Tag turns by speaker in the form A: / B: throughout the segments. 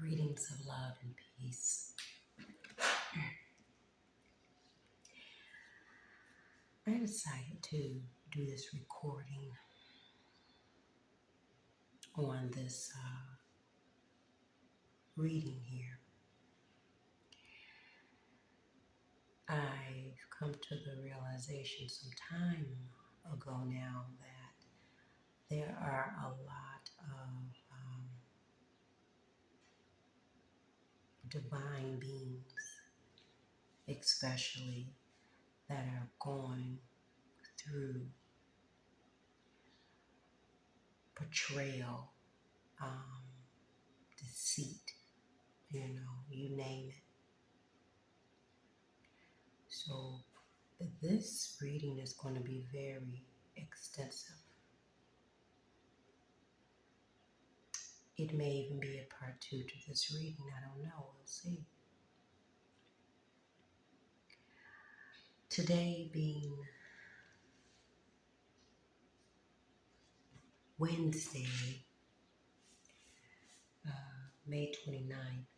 A: Greetings of love and peace. I decided to do this recording on this reading here. I've come to the realization some time ago now that there are a lot of divine beings, especially that are going through betrayal, deceit, you name it. So this reading is going to be very extensive. It may even be a part 2 to this reading. I don't know. We'll see. Today being Wednesday, May 29th,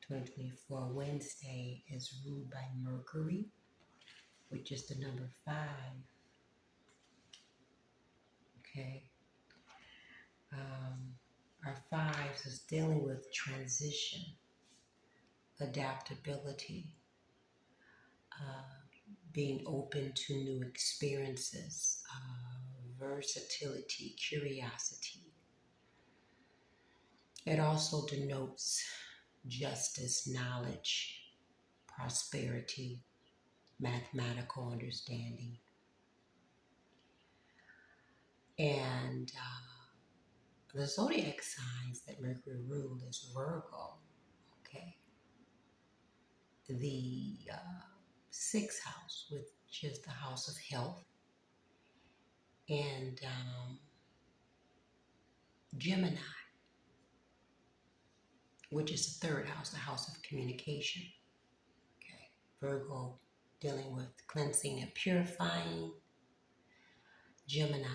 A: 2024. Wednesday is ruled by Mercury, which is the number 5. Okay. Our 5s is dealing with transition, adaptability, being open to new experiences, versatility, curiosity. It also denotes justice, knowledge, prosperity, mathematical understanding. And the zodiac signs that Mercury ruled is Virgo, okay? The 6th house, which is the house of health, and Gemini, which is the 3rd house, the house of communication. Okay, Virgo dealing with cleansing and purifying. Gemini,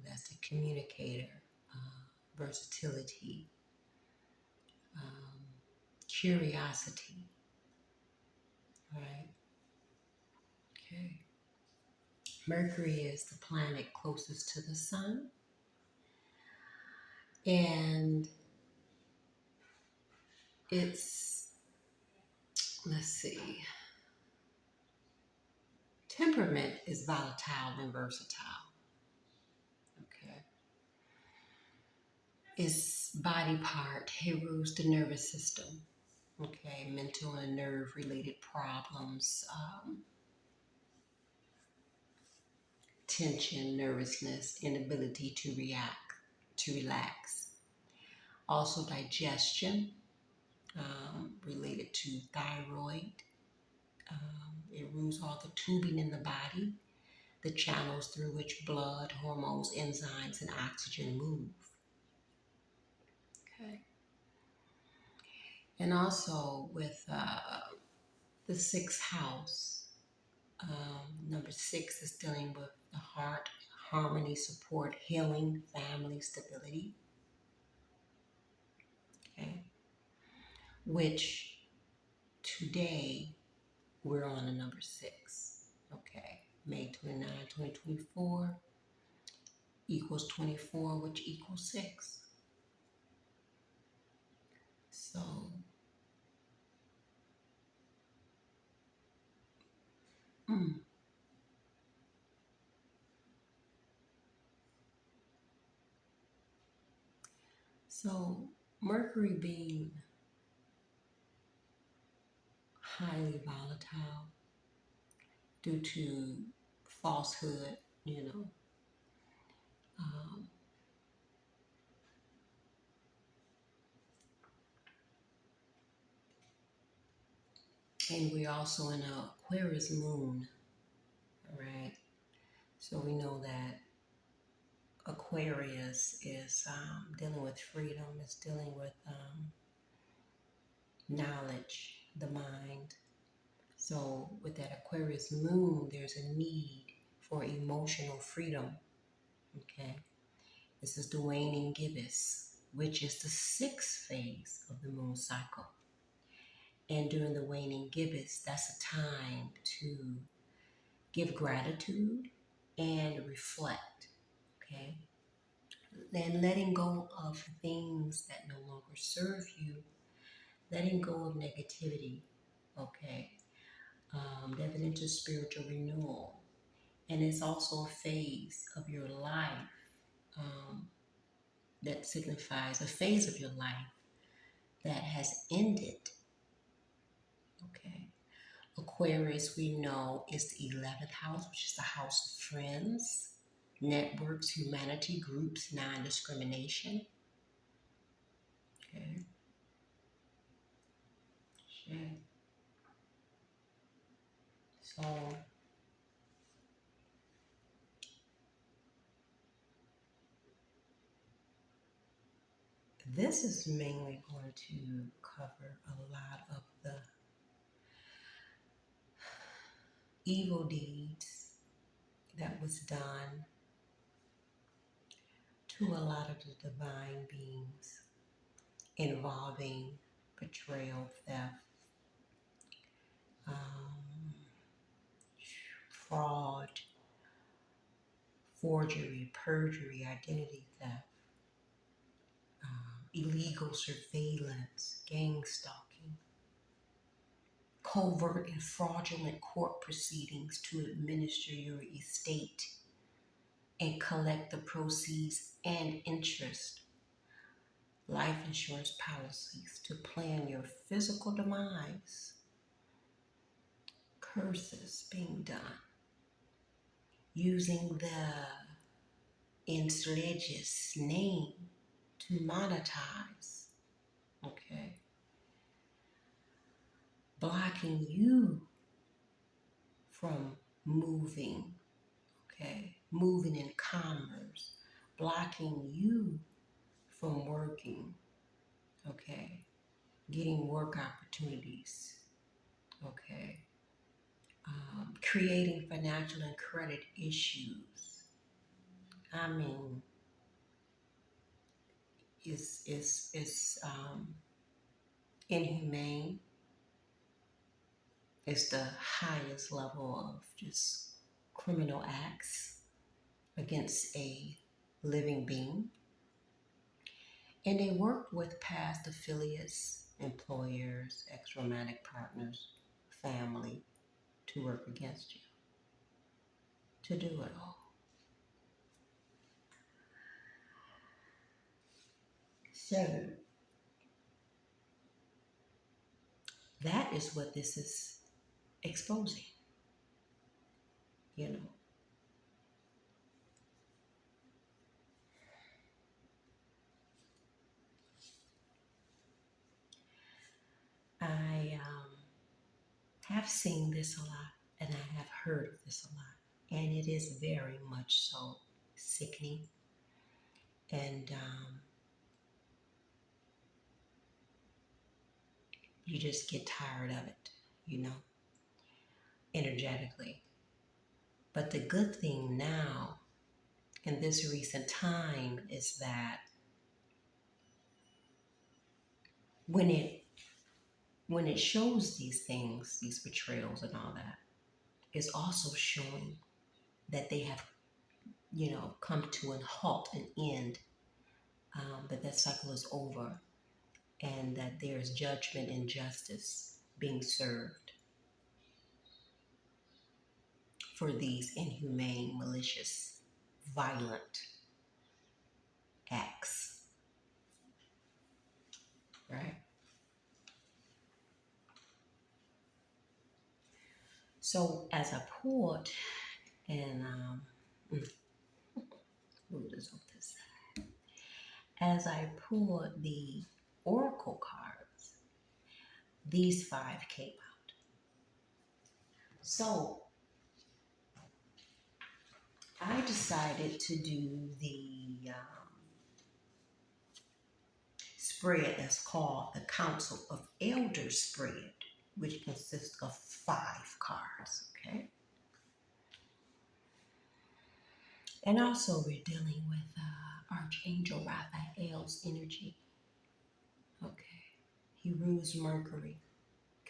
A: that's the communicator, versatility, curiosity. All right. Okay. Mercury is the planet closest to the sun. And it's, temperament is volatile and versatile. Okay. Its body part, it rules the nervous system. Okay, mental and nerve related problems, tension, nervousness, inability to relax. Also digestion, related to thyroid. It rules all the tubing in the body, the channels through which blood, hormones, enzymes, and oxygen move. Okay. And also with the 6th house, number 6 is dealing with the heart, harmony, support, healing, family, stability. Okay. Which today we're on the number 6. Okay. May 29, 2024 equals 24, which equals 6. So So Mercury being highly volatile due to falsehood, and we're also in an Aquarius moon, right? So we know that Aquarius is dealing with freedom, it's dealing with knowledge, the mind. So with that Aquarius moon, there's a need for emotional freedom, okay? This is the waning gibbous, which is the sixth phase of the moon cycle. And during the waning gibbous, that's a time to give gratitude and reflect, okay? And letting go of things that no longer serve you, letting go of negativity, okay? Diving into spiritual renewal. And it's also a phase of your life um, that signifies a phase of your life that has ended, okay? Aquarius, we know, is the 11th house, which is the house of friends, networks, humanity, groups, non-discrimination. Okay. Okay. So this is mainly going to cover a lot of the evil deeds that was done to a lot of the divine beings involving betrayal, theft, um, fraud, forgery, perjury, identity theft, illegal surveillance, gang stalking, covert and fraudulent court proceedings to administer your estate and collect the proceeds and interest, life insurance policies to plan your physical demise, curses being done, using the enslaved name to monetize, okay, blocking you from moving, okay, moving in commerce, blocking you from working, okay, getting work opportunities, okay, creating financial and credit issues. I mean, it's inhumane. It's the highest level of just criminal acts against a living being. And they worked with past affiliates, employers, ex-romantic partners, family to work against you, to do it all. So that is what this is exposing, you know. I have seen this a lot and I have heard of this a lot. And it is very much so sickening. And you just get tired of it, you know, energetically. But the good thing now in this recent time is that when it shows these things, these betrayals and all that, it's also showing that they have, you know, come to an halt, an end, that cycle is over, and that there is judgment and justice being served for these inhumane, malicious, violent acts, right? So as I pulled, and move this on this side, as I pulled the oracle cards, these five came out. So I decided to do the spread that's called the Council of Elders spread, which consists of 5 cards, okay? And also we're dealing with Archangel Raphael Leto's energy. Okay. He rules Mercury,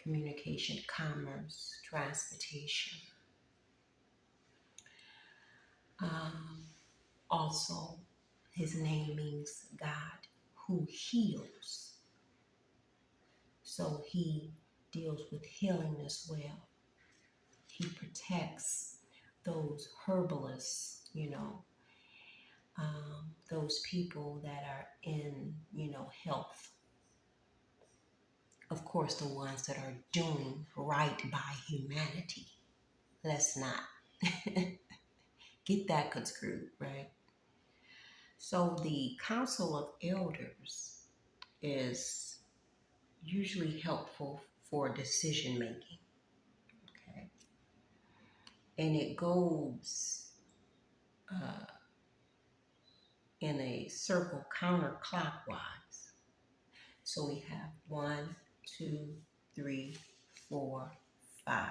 A: communication, commerce, transportation. Um, Also, his name means God who heals. So he deals with healing as well. He protects those herbalists, those people that are in, health. Of course, the ones that are doing right by humanity. Let's not get that conscrewed, right? So the Council of Elders is usually helpful for decision making, okay? And it goes uh, in a circle counterclockwise. So we have 1, 2, 3, 4, 5.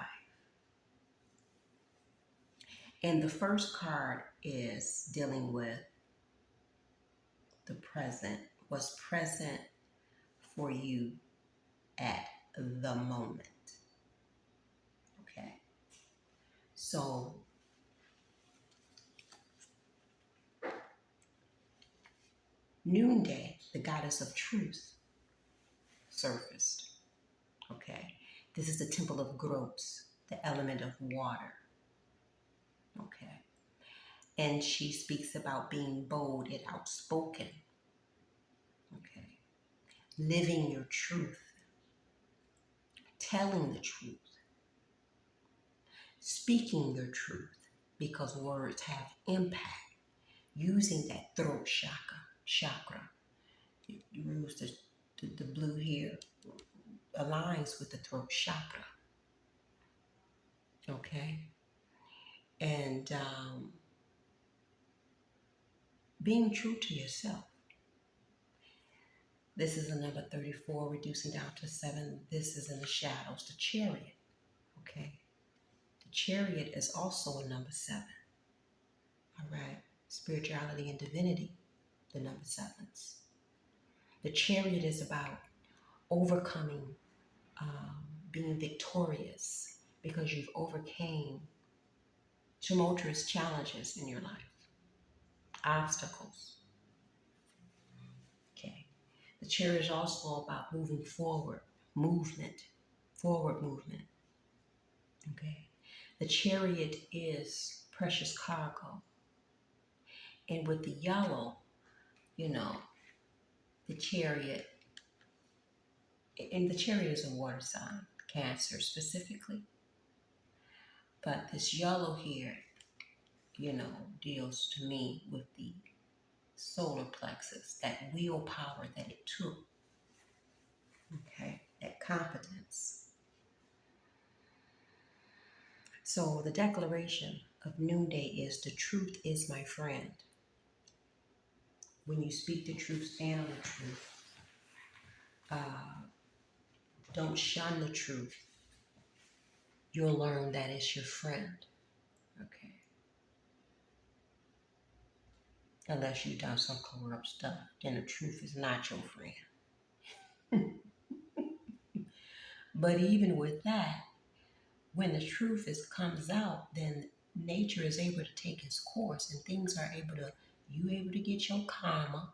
A: And the first card is dealing with the present, what's present for you at the moment. Okay. So Noonday, the goddess of truth, surfaced. Okay. This is the temple of Gros, the element of water. Okay. And she speaks about being bold and outspoken. Okay. Living your truth, telling the truth, speaking your truth, because words have impact. Using that throat chakra. You use the blue here, aligns with the throat chakra. Okay. And being true to yourself. This is a number 34, reducing down to 7. This is in the shadows, the chariot. Okay. The chariot is also a number 7. All right. Spirituality and divinity, the number 7s. The chariot is about overcoming, being victorious because you've overcame tumultuous challenges in your life, obstacles. Okay. The chariot is also about moving forward, forward movement. Okay. The chariot is precious cargo. And with the yellow, the chariot, and the chariot is a water sign, Cancer specifically. But this yellow here, deals to me with the solar plexus, that willpower that it took. Okay, that confidence. So the declaration of Noonday is, the truth is my friend. When you speak the truth, stand on the truth. Don't shun the truth. You'll learn that it's your friend. Okay. Unless you've done some corrupt stuff, then the truth is not your friend. But even with that, when the truth comes out, then nature is able to take its course, and things are you able to get your karma.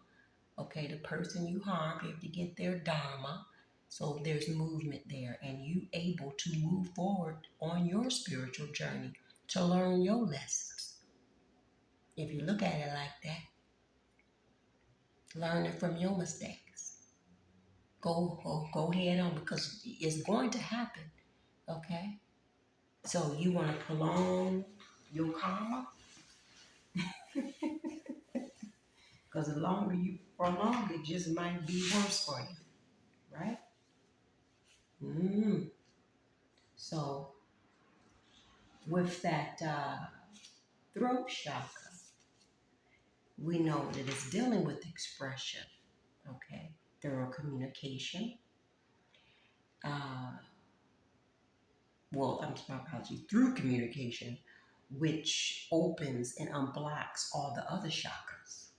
A: Okay, the person you harmed able to get their dharma. So there's movement there, and you able to move forward on your spiritual journey to learn your lessons. If you look at it like that, learning from your mistakes. Go head on, because it's going to happen. Okay? So you want to prolong your karma? Because the longer you prolong it, just might be worse for you. Right? So with that throat chakra, we know that it's dealing with expression. Okay? Thorough communication. Through communication, which opens and unblocks all the other chakras.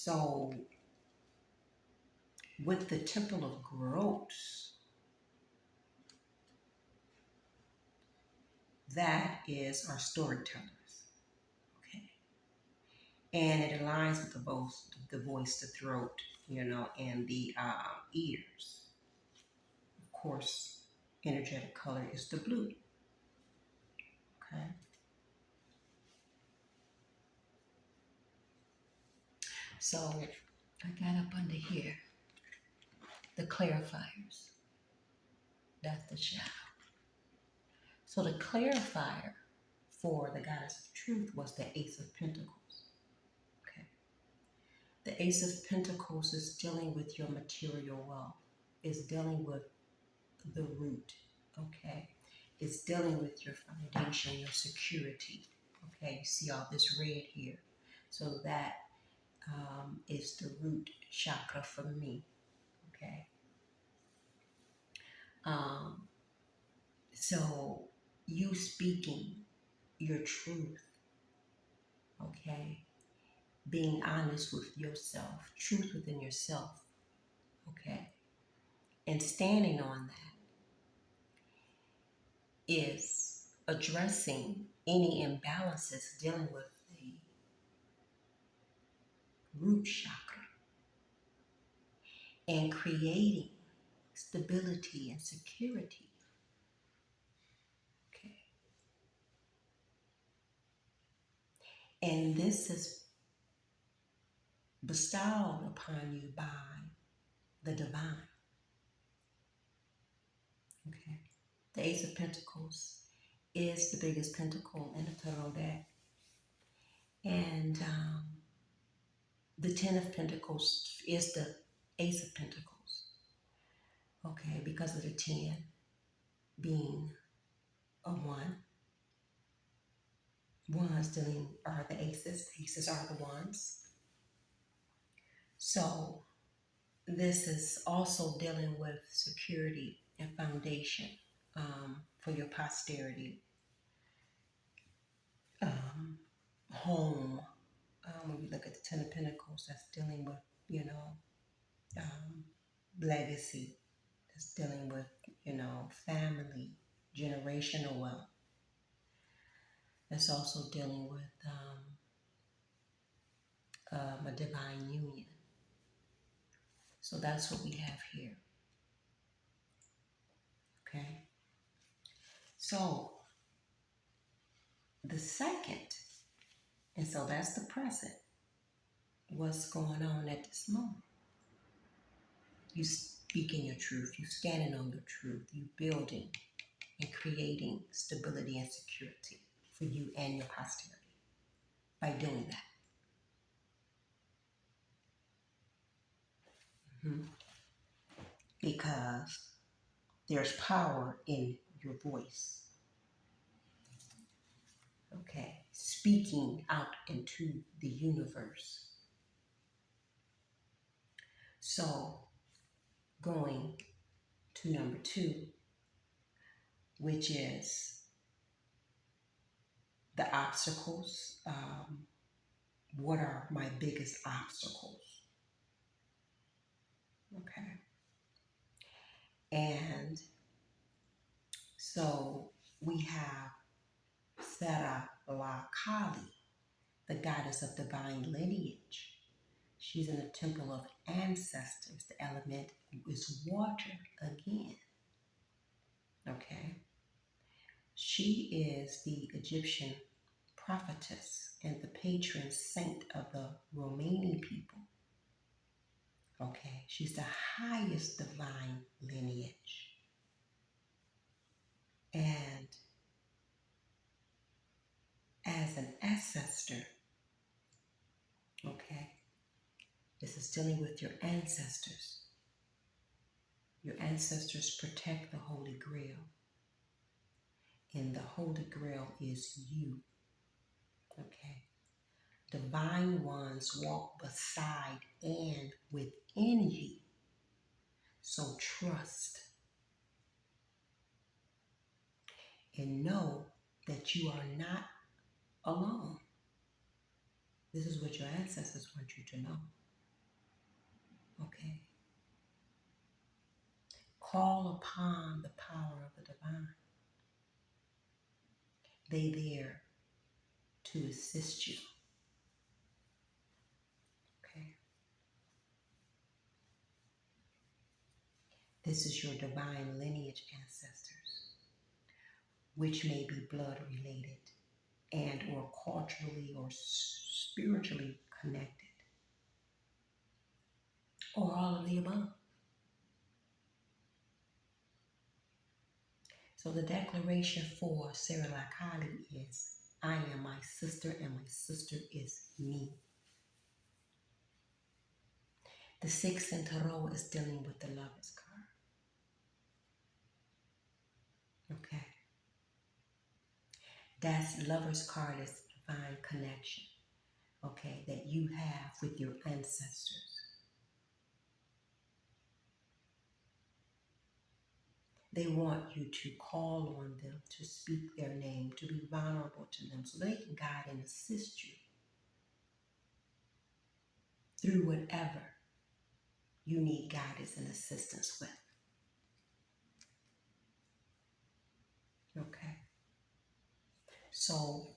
A: So, with the Temple of Gross, that is our storytellers. Okay. And it aligns with the voice, the throat, and the ears. Of course, energetic color is the blue. Okay. So I got up under here, the clarifiers. That's the shadow. So the clarifier for the goddess of truth was the Ace of Pentacles. Okay. The Ace of Pentacles is dealing with your material wealth. Is dealing with the root. Okay. It's dealing with your foundation, your security. Okay. You see all this red here. So that is the root chakra for me. Okay. Um, so you speaking your truth. Okay. Being honest with yourself, truth within yourself, okay, and standing on that is addressing any imbalances dealing with the root chakra and creating stability and security, okay. And this is bestowed upon you by the divine, okay. The Ace of Pentacles is the biggest pentacle in the tarot deck, and the Ten of Pentacles is the Ace of Pentacles. Okay, because of the 10 being a 1. Ones dealing are the aces. Aces are the ones. So this is also dealing with security and foundation for your posterity. Home. When we look at the Ten of Pentacles, that's dealing with, um, legacy. That's dealing with, family, generational wealth. That's also dealing with a divine union. So that's what we have here. Okay. So the second, and so that's the present. What's going on at this moment? You speaking your truth. You standing on your truth. You building and creating stability and security for you and your posterity by doing that. Mm-hmm. Because there's power in your voice. Okay. Speaking out into the universe. So going to number 2, which is the obstacles. What are my biggest obstacles? Okay. And so we have Sera La Kali, the goddess of divine lineage. She's in the temple of ancestors. The element is water again. Okay. She is the Egyptian prophetess and the patron saint of the Romani people. Okay. She's the highest divine lineage. And as an ancestor, okay, this is dealing with your ancestors. Your ancestors protect the Holy Grail. And the Holy Grail is you. Okay. Divine ones walk beside and within you. So trust and know that you are not alone. This is what your ancestors want you to know. Okay. Call upon the power of the divine. They there to assist you. Okay. This is your divine lineage ancestors, which may be blood related and or culturally or spiritually connected, or all of the above. So the declaration for Sarah Lakali is, I am my sister and my sister is me. The sixth in Tarot is dealing with the Lover's card. Okay. That's Lover's card is divine connection, okay, that you have with your ancestors. They want you to call on them, to speak their name, to be vulnerable to them so they can guide and assist you through whatever you need guidance and assistance with. Okay. So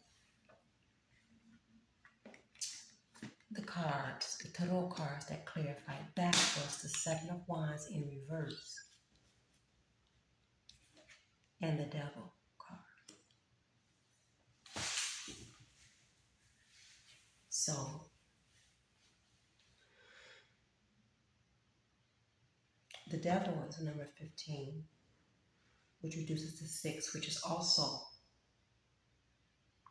A: the cards, the tarot cards that clarified that was the Seven of Wands in reverse and the Devil card. So the Devil is number 15, which reduces to 6, which is also,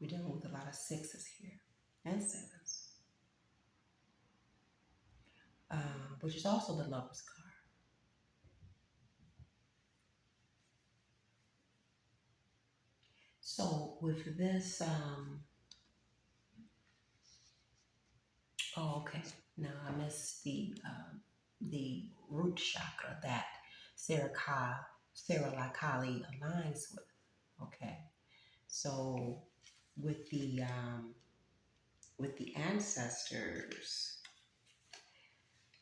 A: we're dealing with a lot of 6s here and 7s, which is also the Lover's card. So with this, oh, okay. No, I missed the root chakra that Sarah Lakali aligns with. Okay, so with the ancestors,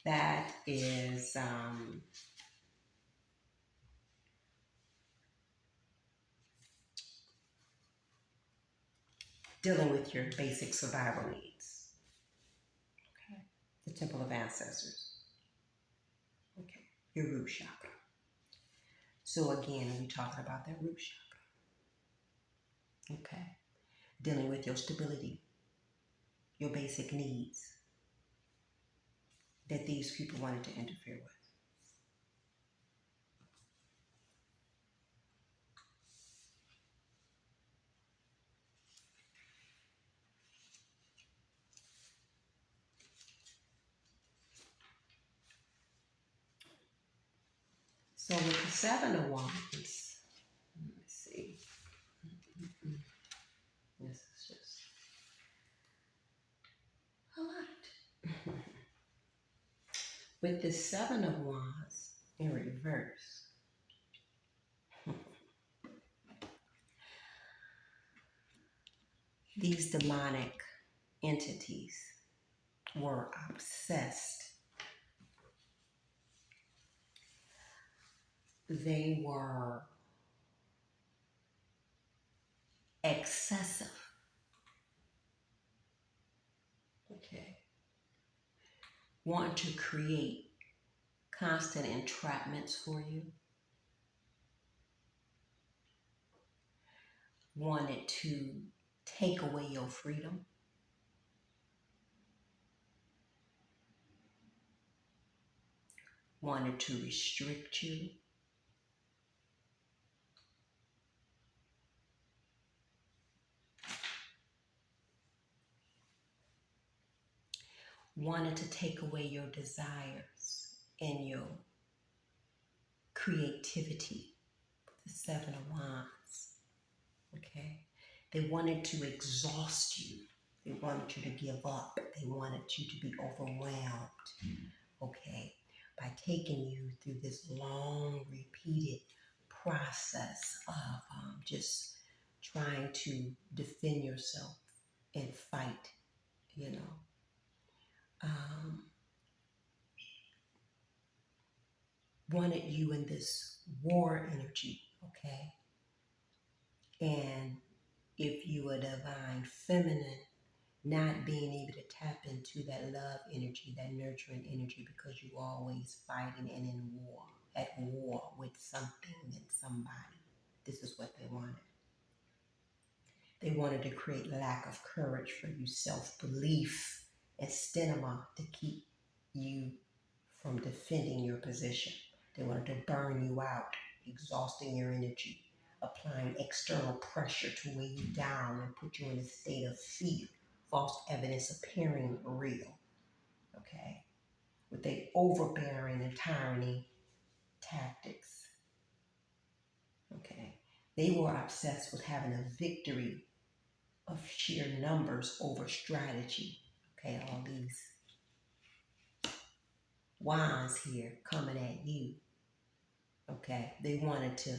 A: that is dealing with your basic survival needs. Okay, the Temple of Ancestors. Okay, your root chakra. So again, we're talking about that root chakra. Okay, dealing with your stability, your basic needs that these people wanted to interfere with. So with the Seven of Wands, let me see. This is just a lot. With the Seven of Wands in reverse, these demonic entities were obsessed. They were excessive. Okay. Want to create constant entrapments for you. Wanted to take away your freedom. Wanted to restrict you. Wanted to take away your desires and your creativity. The Seven of Wands. Okay. They wanted to exhaust you. They wanted you to give up. They wanted you to be overwhelmed. Okay. By taking you through this long, repeated process of just trying to defend yourself and fight, you know. wanted you in this war energy, okay? And if you are divine feminine, not being able to tap into that love energy, that nurturing energy, because you always fighting and in war, at war with something and somebody. This is what they wanted. They wanted to create lack of courage for you, self-belief, and stigma to keep you from defending your position. They wanted to burn you out, exhausting your energy, applying external pressure to weigh you down and put you in a state of fear, false evidence appearing real, okay? With their overbearing and tyranny tactics, okay? They were obsessed with having a victory of sheer numbers over strategy, okay? All these wands here coming at you, okay? They wanted to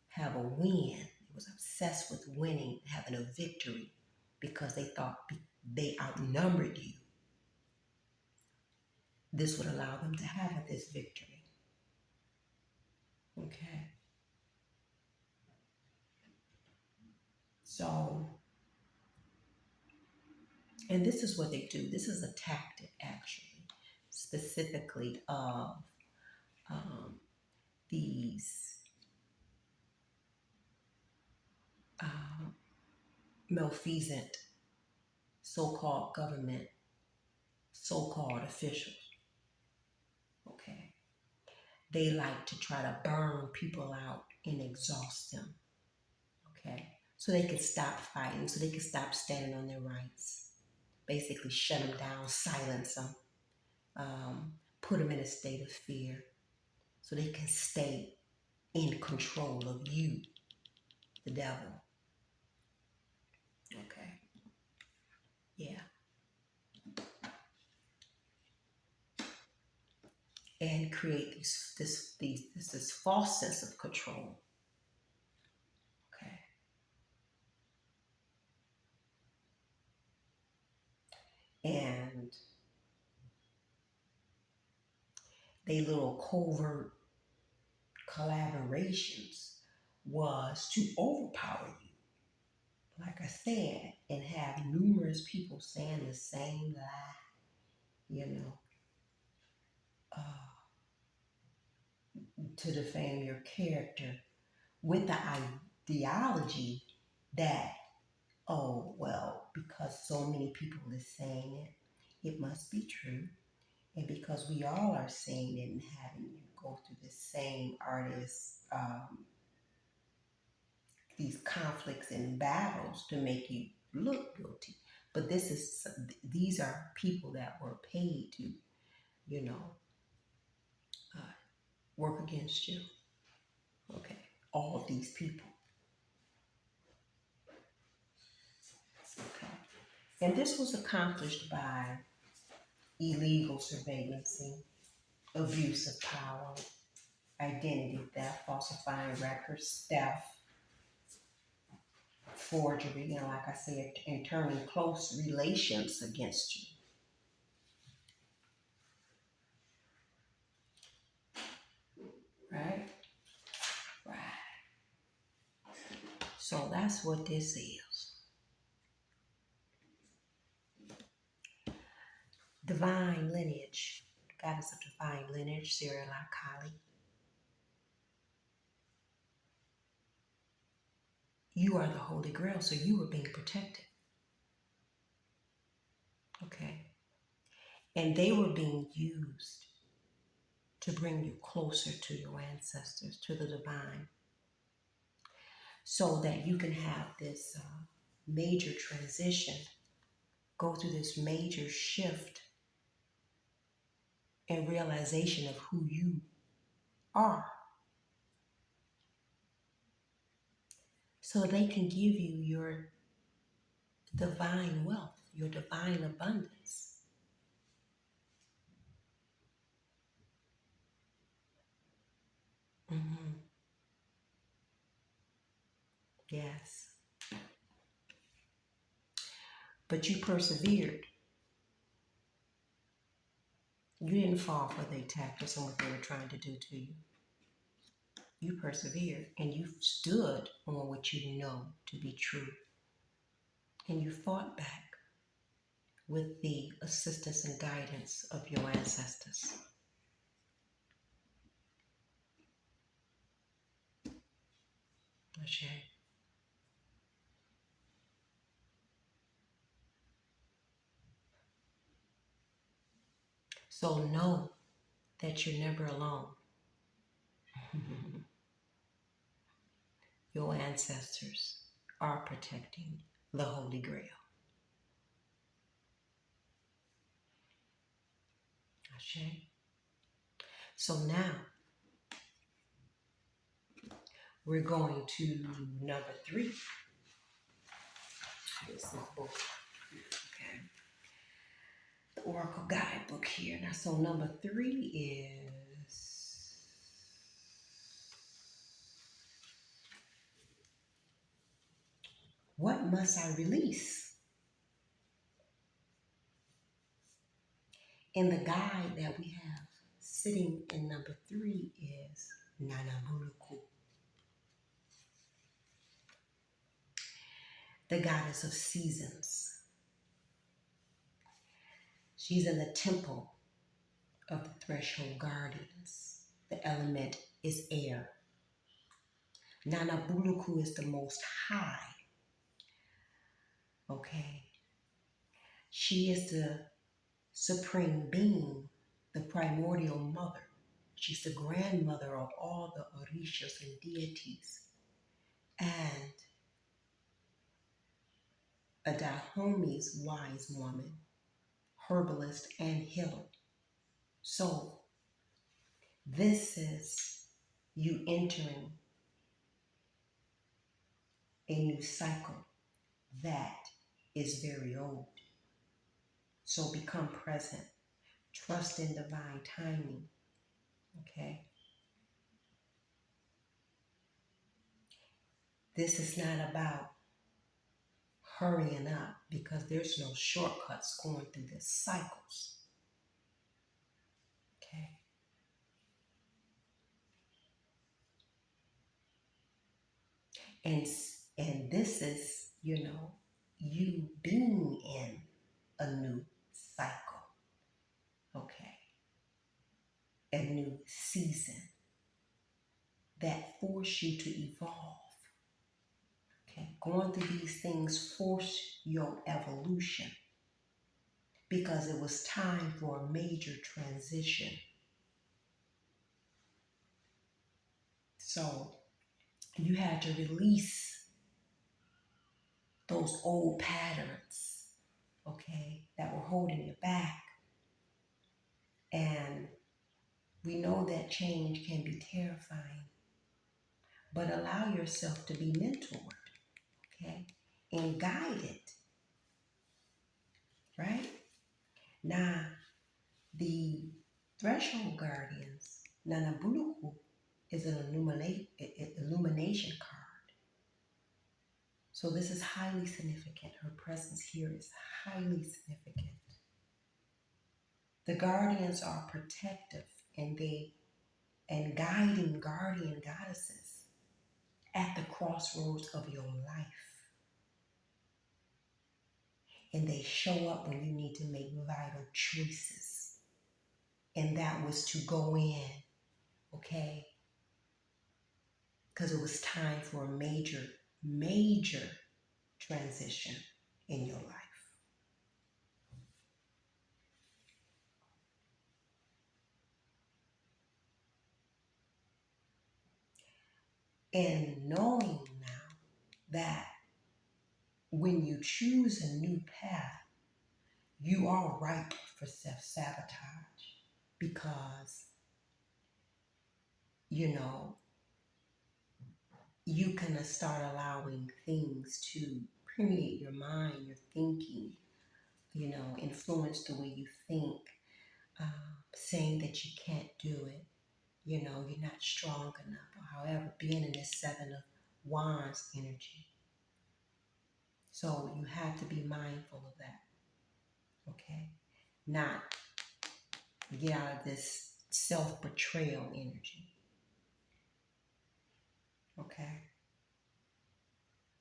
A: have a win. They was obsessed with winning, having a victory, because they thought they outnumbered you. This would allow them to have this victory. Okay. So, and this is what they do. This is a tactic, actually, specifically of these um, malfeasant so-called government, so-called officials. Okay. They like to try to burn people out and exhaust them. Okay. So they can stop fighting, so they can stop standing on their rights. Basically shut them down, silence them, put them in a state of fear so they can stay in control of you, the devil. Okay. Yeah. And create this false sense of control. Okay. And they little covert collaborations was to overpower you, like I said, and have numerous people saying the same lie, you know, to defame your character with the ideology that, oh, well, because so many people are saying it, it must be true. And because we all are saying it and having you go through the same artists, these conflicts and battles to make you look guilty. But these are people that were paid to, you know, work against you. Okay, all of these people. Okay, and this was accomplished by illegal surveillance, abuse of power, identity theft, falsifying records, theft, forgery, and like I said, and turning close relations against you. Right? Right. So that's what this is. Divine lineage. Goddess of divine lineage, Serial Kali. You are the Holy Grail, so you were being protected. Okay. And they were being used to bring you closer to your ancestors, to the divine, so that you can have this major transition, go through this major shift and realization of who you are, so they can give you your divine wealth, your divine abundance. Mm-hmm. Yes. But you persevered. You didn't fall for the tactics and what they were trying to do to you. You persevered and you stood on what you know to be true. And you fought back with the assistance and guidance of your ancestors. Okay. So know that you're never alone. Your ancestors are protecting the Holy Grail. Okay. So now we're going to number 3. This is book. Okay. The Oracle Guidebook here. Now, so number 3 is what must I release? And the guide that we have sitting in number 3 is Nanamuluku, the goddess of seasons. She's in the temple of the threshold guardians. The element is air. Nanabuluku is the most high. Okay. She is the supreme being, the primordial mother. She's the grandmother of all the orishas and deities. And a Dahome's wise woman, herbalist and healer. So this is you entering a new cycle that is very old. So become present. Trust in divine timing. Okay? This is not about hurrying up because there's no shortcuts going through the cycles. Okay? And this is, you being in a new cycle. Okay? A new season that force you to evolve. Okay, going through these things force your evolution because it was time for a major transition. So you had to release those old patterns, okay, that were holding you back. And we know that change can be terrifying, but allow yourself to be mentored, okay, and guided, right? Now, the threshold guardians, Nanabuluku, is an illumination card. So this is highly significant. Her presence here is highly significant. The guardians are protective and guiding guardian goddesses at the crossroads of your life. And they show up when you need to make vital choices. And that was to go in, okay? Because it was time for a major, major transition in your life. And knowing now that when you choose a new path, you are ripe for self-sabotage because, you can start allowing things to permeate your mind, your thinking, influence the way you think, saying that you can't do it, you're not strong enough, or however, being in this 7 of Wands energy. So you have to be mindful of that, okay? Not Get out of this self-betrayal energy. Okay?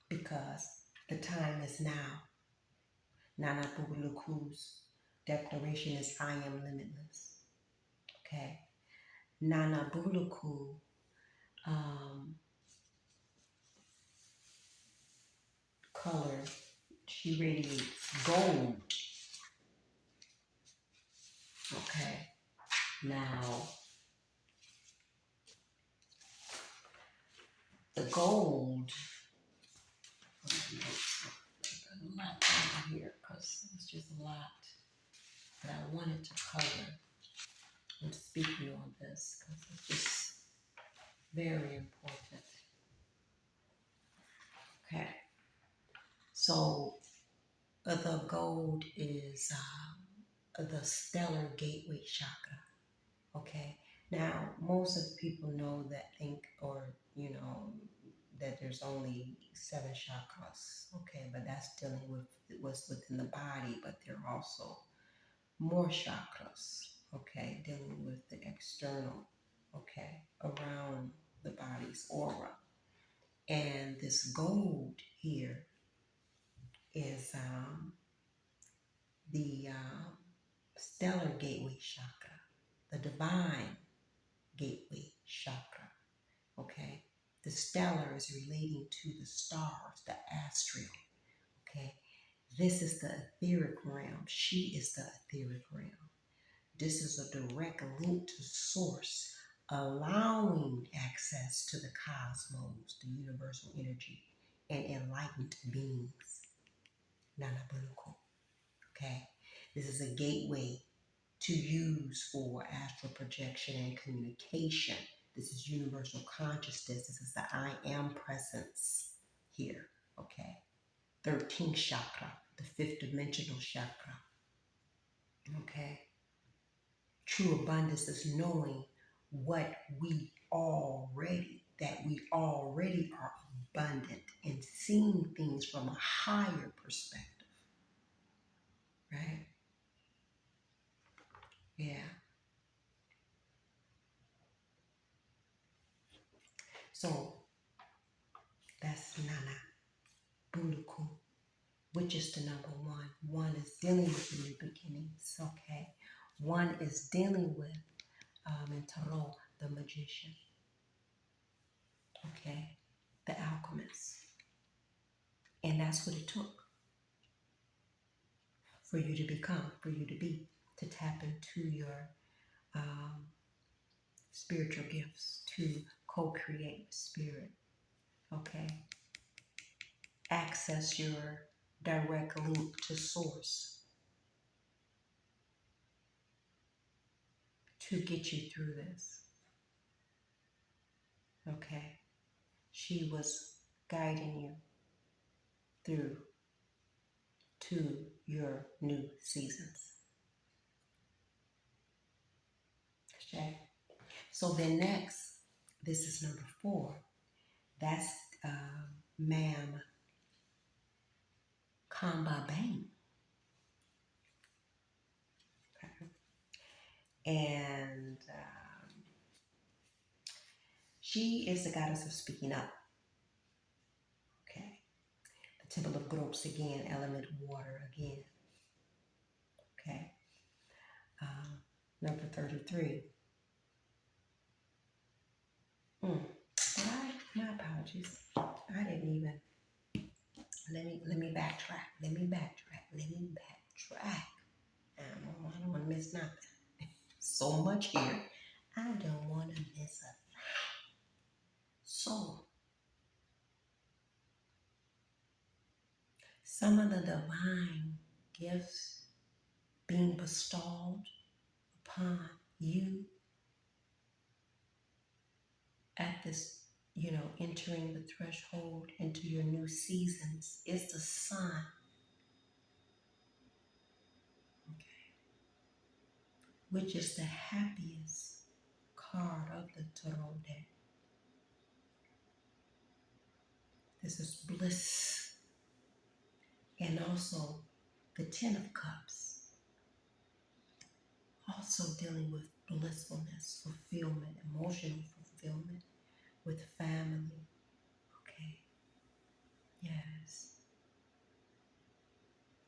A: Because the time is now. Nana Buguluku's declaration is I am limitless. Okay? Nana Buluku color, she radiates gold. Okay? Now, the gold, a lot over here because it's just a lot that I wanted to cover. I'm speaking on this because it's just very important. Okay, so the gold is the stellar gateway chakra. Okay, now most of the people know that think or that there's only 7 chakras. Okay, but that's dealing with what's within the body, but there are also more chakras. Okay, dealing with the external. Okay, around the body's aura. And this gold here is the stellar gateway chakra, the divine gateway chakra. Okay, the stellar is relating to the stars, the astral. Okay, this is the etheric realm. She is the etheric realm. This is a direct link to source, allowing access to the cosmos, the universal energy, and enlightened beings. Nanabunuko. Okay? This is a gateway to use for astral projection and communication. This is universal consciousness. This is the I am presence here. Okay? 13th chakra, the fifth dimensional chakra. Okay? True abundance is knowing what that we already are abundant and seeing things from a higher perspective, right? Yeah. So that's Nana Buluku, which is the number one. One is dealing with the new beginnings, okay? One is dealing with, in Tarot, the magician, okay? The alchemist. And that's what it took for you to become, for you to be, to tap into your spiritual gifts, to co-create spirit, okay? Access your direct link to source to get you through this, okay? She was guiding you through to your new seasons, okay? So then next, this is number 4. That's Ma'am Kamba Bang. Okay. And she is the goddess of speaking up. Okay. The Temple of Gropes again, element water again. Okay. Number 33. My apologies. I didn't even. Let me backtrack. Let me backtrack. I don't want to miss nothing. So much here. I don't want to miss a thing. So, some of the divine gifts being bestowed upon you at this, entering the threshold into your new seasons is the sun. Okay. Which is the happiest card of the tarot deck. This is bliss. And also the 10 of Cups. also dealing with blissfulness, fulfillment, emotional fulfillment with family. Okay. Yes.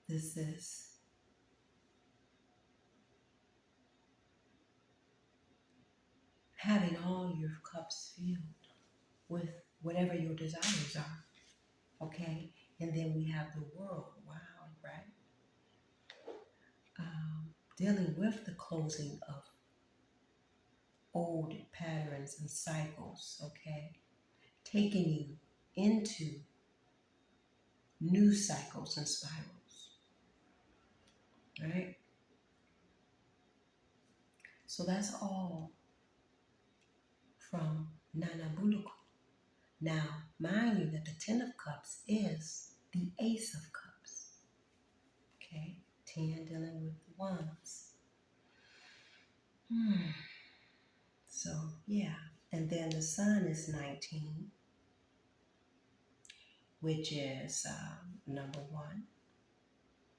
A: This is having all your cups filled with whatever your desires are. Okay. And then we have the world. Wow. Right. Dealing with the closing of old patterns and cycles. Okay. Taking you into new cycles and spirals. Right. So that's all from Nana Buluku. Now, mind you that the Ten of Cups is the Ace of Cups. Okay, 10 dealing with the wands. So, yeah. And then the Sun is 19, which is number 1.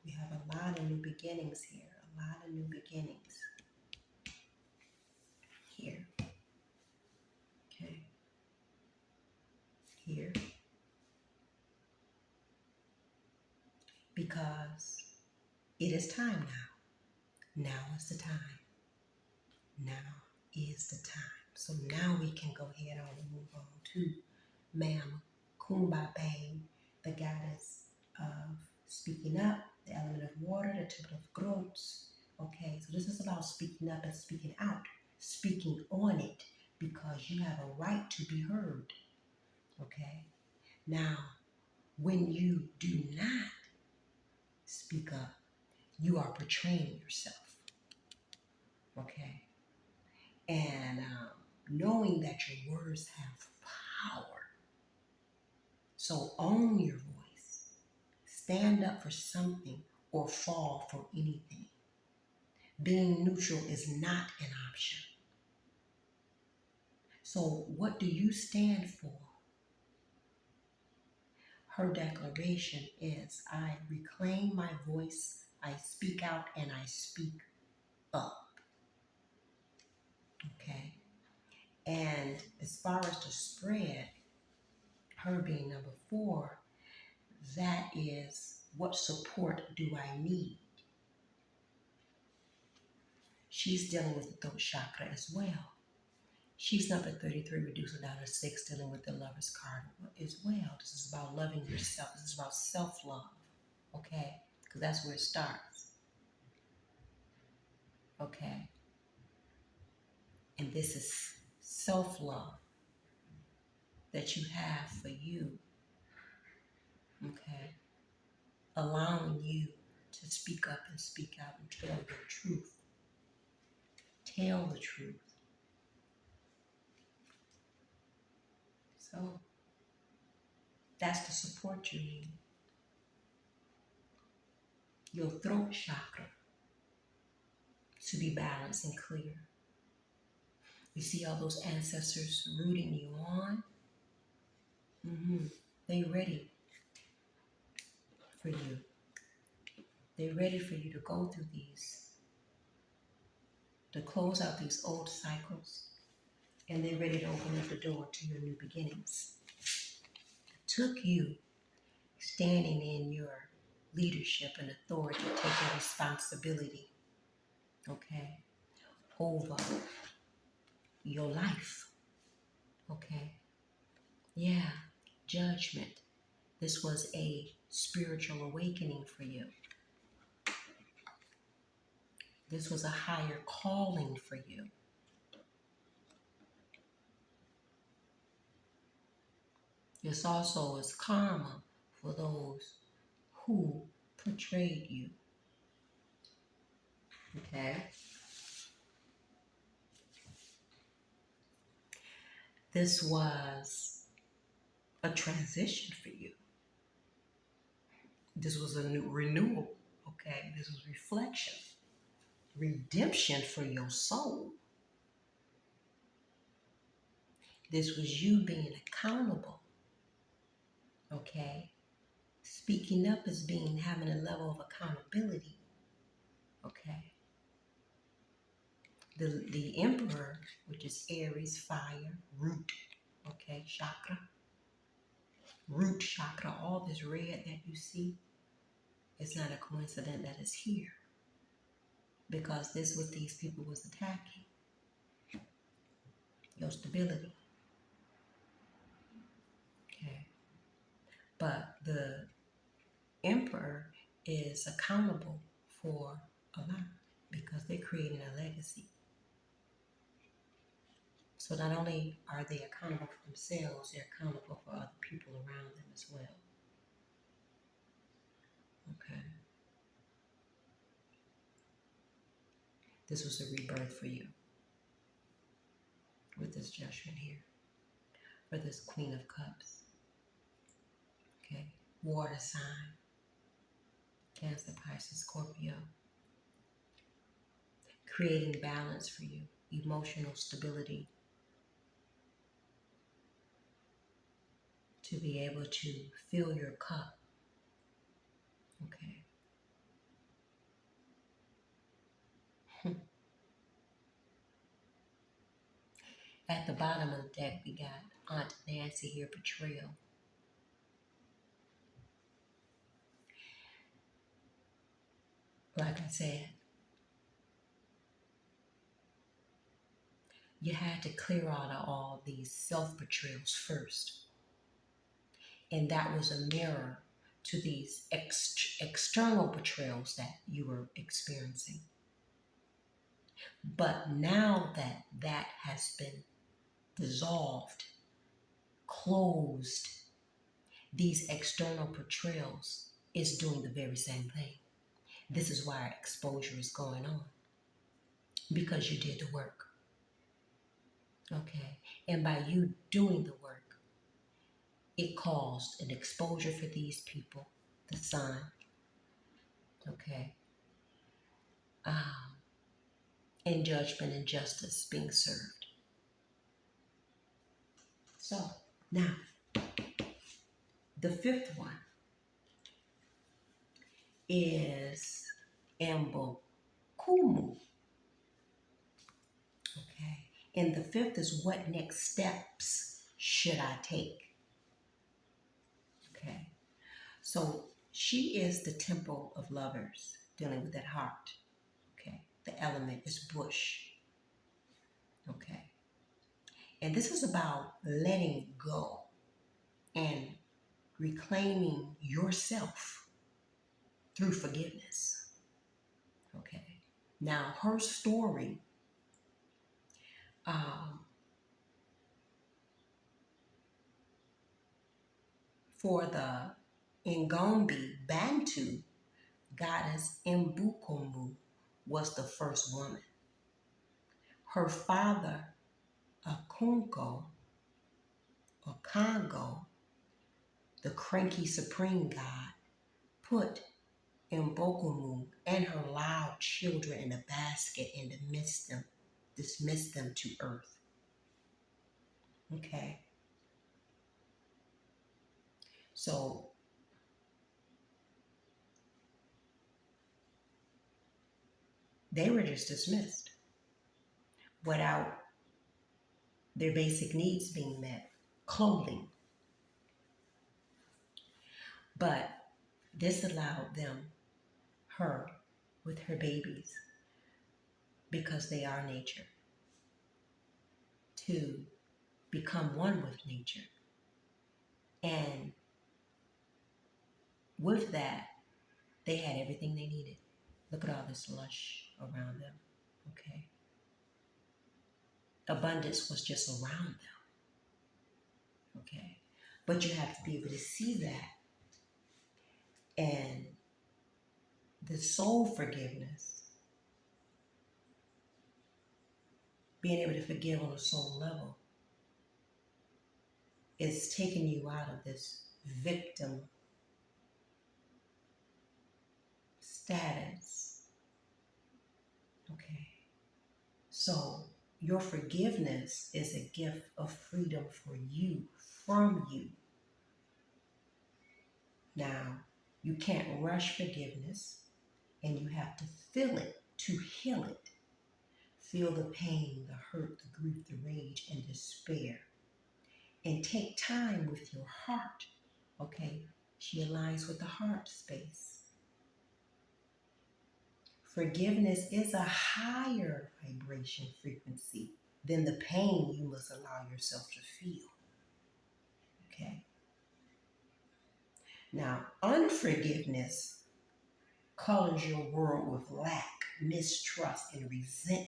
A: We have a lot of new beginnings here. A lot of new beginnings here. Okay. Here. Because it is time now. Now is the time. Now is the time. So now we can go ahead on and move on to Ma'am Kumba Bang, the goddess of speaking up, the element of water, the temple of growths. Okay, so this is about speaking up and speaking out, speaking on it, because you have a right to be heard. Okay, now when you do not speak up, you are betraying yourself. Okay, and knowing that your words have power. So own your voice. Stand up for something or fall for anything. Being neutral is not an option. So what do you stand for? Her declaration is, I reclaim my voice, I speak out, and I speak up. Okay? And as far as the spread, her being number 4, that is, what support do I need? She's dealing with the throat chakra as well. She's number 33, reducing down to 6, dealing with the Lover's card as well. This is about loving yourself. This is about self-love, okay? Because that's where it starts, okay? And this is self-love that you have for you, okay? Allowing you to speak up and speak out and tell your truth. Tell the truth. So that's the support you need. Your throat chakra to be balanced and clear. You see all those ancestors rooting you on? They're ready for you. They're ready for you to go through these, to close out these old cycles, and they're ready to open up the door to your new beginnings. It took you standing in your leadership and authority, taking responsibility, okay, over your life, okay? Yeah, judgment. This was a spiritual awakening for you. This was a higher calling for you. This also is karma for those who portrayed you. Okay? This was a transition for you. This was a new renewal. Okay? This was reflection, redemption for your soul. This was you being accountable. Okay? Speaking up is having a level of accountability. Okay? The emperor, which is Aries, fire, root, okay, chakra, root chakra, all this red that you see, it's not a coincidence that it's here, because this what these people was attacking, your stability, okay? But the emperor is accountable for a lot because they're creating a legacy. So not only are they accountable for themselves, they're accountable for other people around them as well. Okay. This was a rebirth for you with this judgment here, for this Queen of Cups. Okay. Water sign, Cancer, Pisces, Scorpio. Creating balance for you, emotional stability, to be able to fill your cup. Okay. At the bottom of the deck, we got Aunt Nancy here, Betrayal. Like I said, you had to clear out of all these self-betrayals first. And that was a mirror to these external betrayals that you were experiencing. But now that that has been dissolved, closed, these external betrayals is doing the very same thing. This is why exposure is going on, because you did the work. Okay. And by you doing the work, it caused an exposure for these people, the sun. Okay. And judgment and justice being served. So now, the fifth one is Ambokumu. Okay. And the fifth is, what next steps should I take? Okay. So she is the temple of lovers, dealing with that heart. Okay. The element is bush. Okay. And this is about letting go and reclaiming yourself through forgiveness. Okay. Now, her story, for the Ngombe Bantu goddess Mbukomu, was the first woman. Her father, Akunko, or Congo, the cranky supreme god, put Mbokumu and her loud children in a basket and dismissed them to earth. Okay. So they were just dismissed without their basic needs being met, clothing. But this allowed her, with her babies, because they are nature, to become one with nature. And with that, they had everything they needed. Look at all this lush around them, okay? Abundance was just around them, okay? But you have to be able to see that. And the soul forgiveness, being able to forgive on a soul level, is taking you out of this victim status. Okay. So your forgiveness is a gift of freedom for you, from you. Now, you can't rush forgiveness, and you have to feel it to heal it. Feel the pain, the hurt, the grief, the rage, and despair. And take time with your heart. Okay? She aligns with the heart space. Forgiveness is a higher vibration frequency than the pain you must allow yourself to feel. Okay? Now, unforgiveness colors your world with lack, mistrust, and resentment.